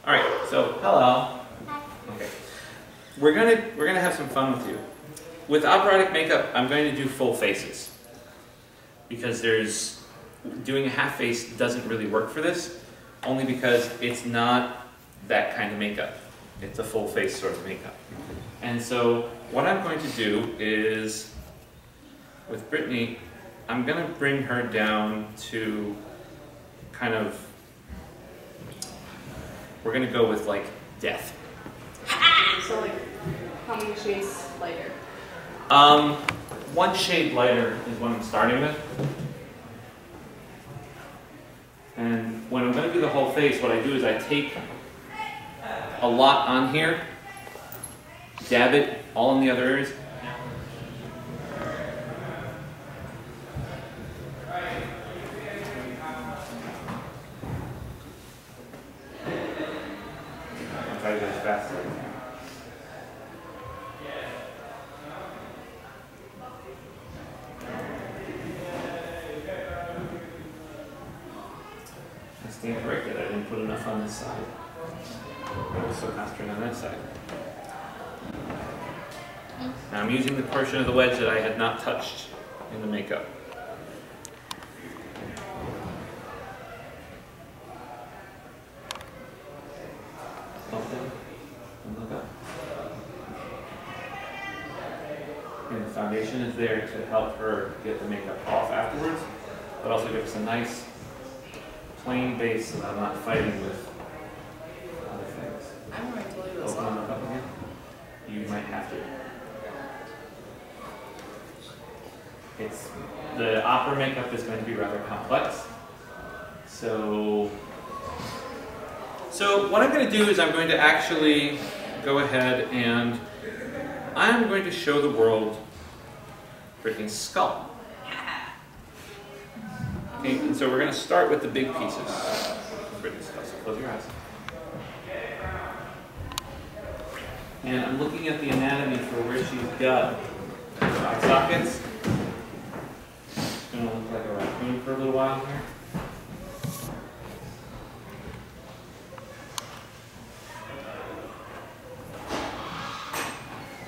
All right, so hello. Okay, we're gonna have some fun with you. With operatic makeup, I'm going to do full faces because doing a half face doesn't really work for this, only because it's not that kind of makeup. It's a full face sort of makeup. And so what I'm going to do is, with Brittany, I'm going to bring her down to kind of, we're going to go with like death. So like, how many shades lighter? One shade lighter is what I'm starting with. And when I'm going to do the whole face, what I do is I take a lot on here, dab it all in the other areas. I'll try to do it as fast as I can. I stand corrected, I didn't put enough on this side. I was so concentrated on that side. Now I'm using the portion of the wedge that I had not touched in the makeup. Open and look up. And the foundation is there to help her get the makeup off afterwards, but also give us a nice plain base so that I'm not fighting with other things. I'm going to leave this Open on. them up again. You might have to. The opera makeup is going to be rather complex. So what I'm going to do is I'm going to actually go ahead and I'm going to show the world Brittany's skull. Okay, and so we're going to start with the big pieces of Brittany's skull. So close your eyes. And I'm looking at the anatomy for where she's got her eye sockets. She's going to look like a raccoon for a little while here.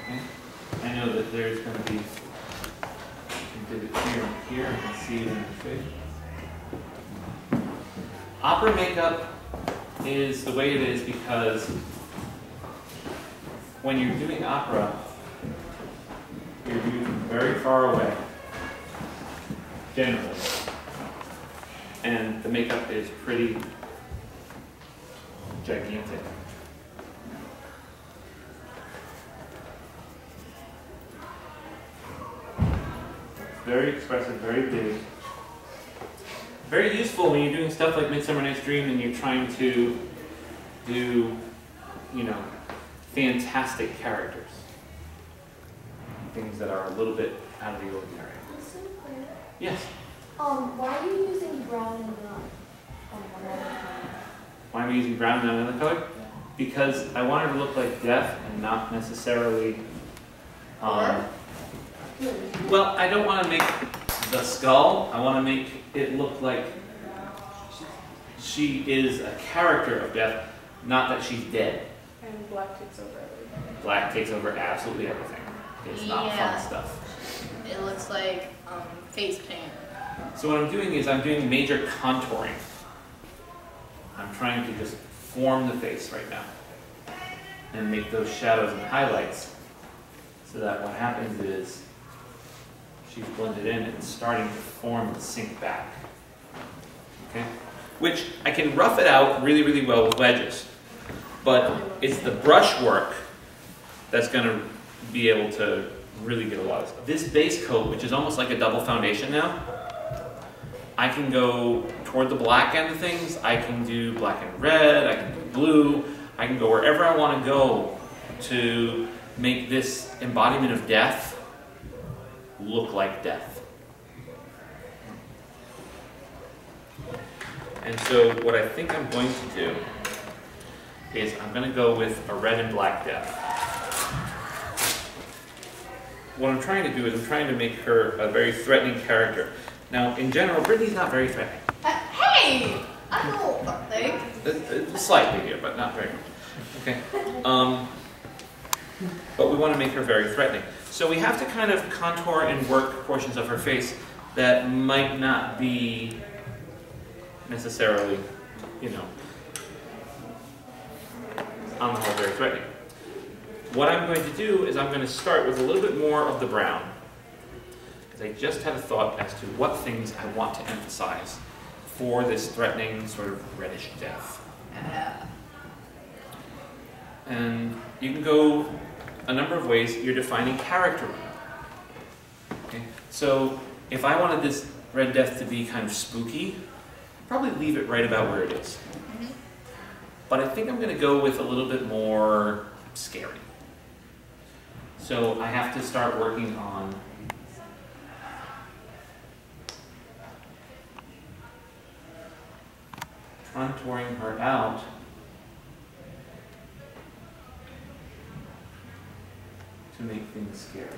Okay. I know that there's going to be, you can do it here and here, I can see it in your face. Opera makeup is the way it is because when you're doing opera, you're viewed from very far away, generally, and the makeup is pretty gigantic. Very expressive, very big. Very useful when you're doing stuff like Midsummer Night's Dream and you're trying to do, fantastic characters. Things that are a little bit out of the ordinary. LeClair, Yes? why are you using brown and not one other color? Why am I using brown and not another color? Because I want her to look like death and not necessarily... well, I don't want to make the skull. I want to make it look like she is a character of death, not that she's dead. And black takes over everything. Black takes over absolutely everything. It's not fun stuff. It looks like face paint. So what I'm doing is I'm doing major contouring. I'm trying to just form the face right now and make those shadows and highlights so that what happens is she's blended in and starting to form and sink back. Okay? Which I can rough it out really, really well with wedges. But it's the brush work that's going to be able to really get a lot of stuff. This base coat, which is almost like a double foundation now, I can go toward the black end of things. I can do black and red, I can do blue, I can go wherever I want to go to make this embodiment of death look like death. And so what I think I'm going to do is I'm going to go with a red and black death. What I'm trying to do is I'm trying to make her a very threatening character. Now, in general, Brittany's not very threatening. Hey! I don't think. Slightly here, but not very much. Okay. But we want to make her very threatening. So we have to kind of contour and work portions of her face that might not be necessarily, you know, on the whole very threatening. What I'm going to do is I'm going to start with a little bit more of the brown, because I just had a thought as to what things I want to emphasize for this threatening sort of reddish death. And you can go a number of ways. You're defining character. Okay? So if I wanted this red death to be kind of spooky, I'd probably leave it right about where it is. But I think I'm going to go with a little bit more scary. So I have to start working on contouring her out to make things scary.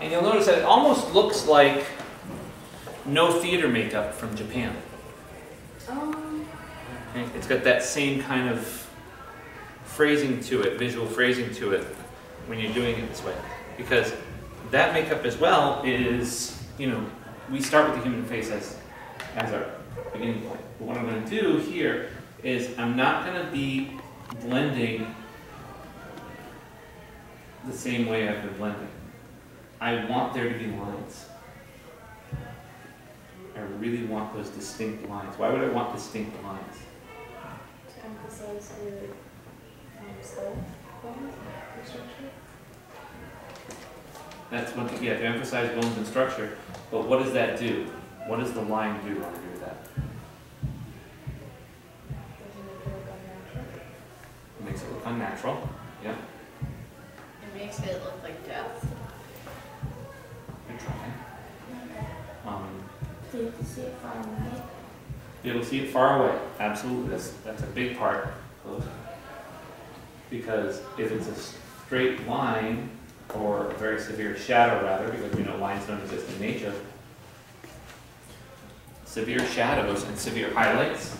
And you'll notice that it almost looks like no theater makeup from Japan. Okay? It's got that same kind of phrasing to it, visual phrasing to it, when you're doing it this way. Because that makeup as well is, you know, we start with the human face as our beginning point. But what I'm going to do here is I'm not going to be blending the same way I've been blending. I want there to be lines. I really want those distinct lines. Why would I want distinct lines? To emphasize your skull bones and structure. That's one thing, yeah, to emphasize bones and structure. But what does that do? What does the line do when I do that? It makes it look unnatural. Yeah. It makes it look like death. Good try. So you can see it far away. Be able to see it far away. Absolutely. That's a big part. Because if it's a straight line, or a very severe shadow rather, because we know lines don't exist in nature, severe shadows and severe highlights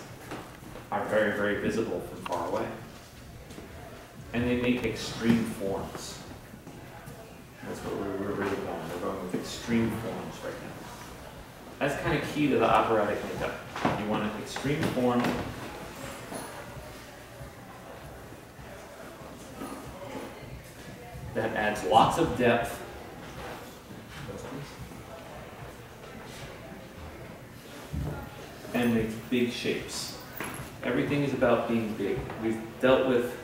are very, very visible from far away. And they make extreme forms. That's what we're really going. We're going with extreme forms right now. That's kind of key to the operatic makeup. You want an extreme form that adds lots of depth and makes big shapes. Everything is about being big. We've dealt with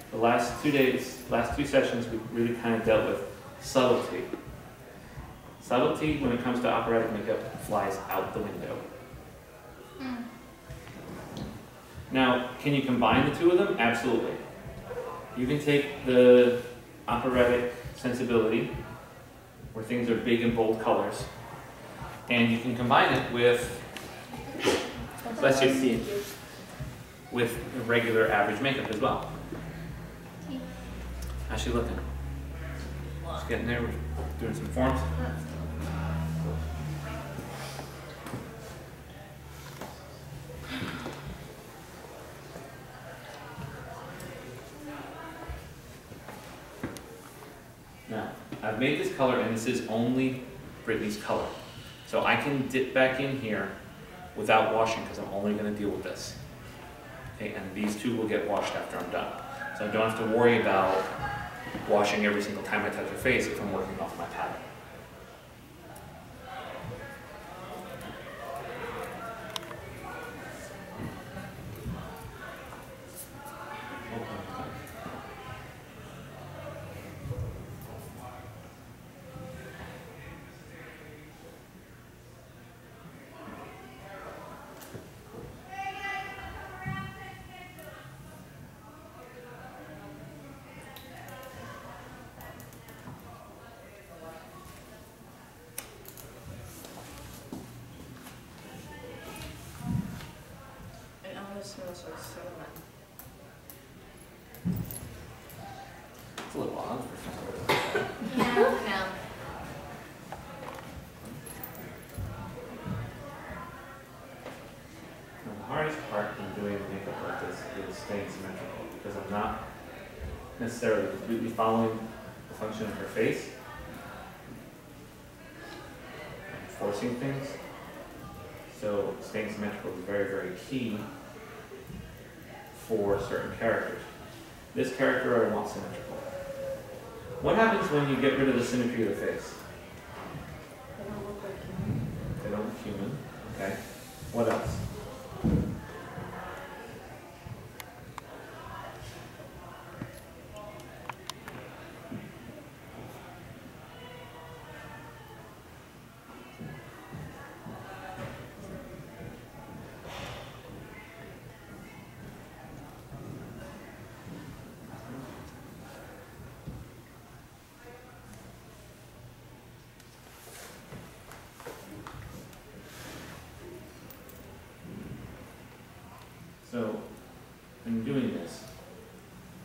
the last 2 days, last 2 sessions, we've really kind of dealt with subtlety. Subtlety, when it comes to operatic makeup, flies out the window. Now, can you combine the two of them? Absolutely. You can take the operatic sensibility, where things are big and bold colors, and you can combine it with, bless you, with regular average makeup as well. How's she looking? Just getting there, we're doing some forms. Now, I've made this color, and this is only Brittany's color. So I can dip back in here without washing, because I'm only going to deal with this. Okay, and these two will get washed after I'm done. So I don't have to worry about washing every single time I touch her face if I'm working off my palette. This looks so much. It's a little odd for some reason. Yeah. No. Now, the hardest part in doing makeup like this is staying symmetrical because I'm not necessarily completely following the function of her face. I'm forcing things. So staying symmetrical is very, very key for certain characters. This character I want symmetrical. What happens when you get rid of the symmetry of the face? They don't look human. Okay. What else? So, in doing this,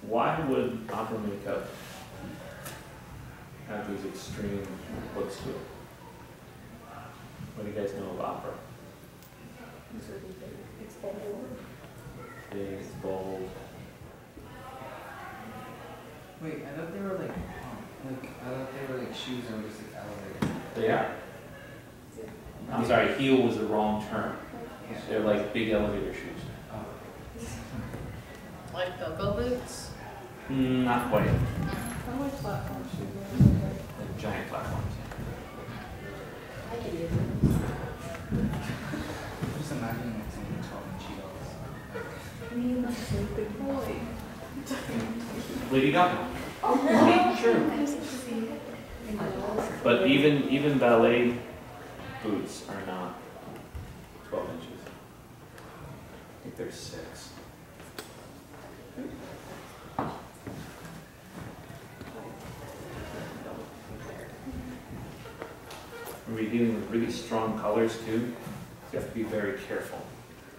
why would opera makeup have these extreme looks to it? What do you guys know of opera? It's bold. Big, it's bold. Wait, I thought they were like I thought they were like shoes that were just like elevated. They are. I'm sorry, heel was the wrong term. Yeah. They're like big elevator shoes. Oh. Like go-go boots. Not quite. How much platform should Like giant platforms. I can do it. I'm just imagining like someone tall and Cheetos. Like, Big boy. Lady Gaga. Oh, Sure. But even ballet boots are not 12 inches. I think they're 6. We're dealing with really strong colors too, so you have to be very careful.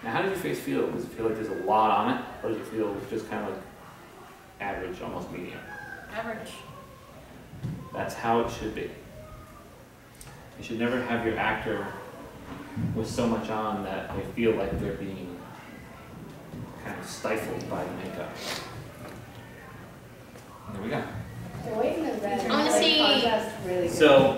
Now, how does your face feel? Does it feel like there's a lot on it, or does it feel just kind of like average, almost medium? Average. That's how it should be. You should never have your actor with so much on that they feel like they're being kind of stifled by the makeup. There we go. The white and the red. I wanna see- contrast really good. So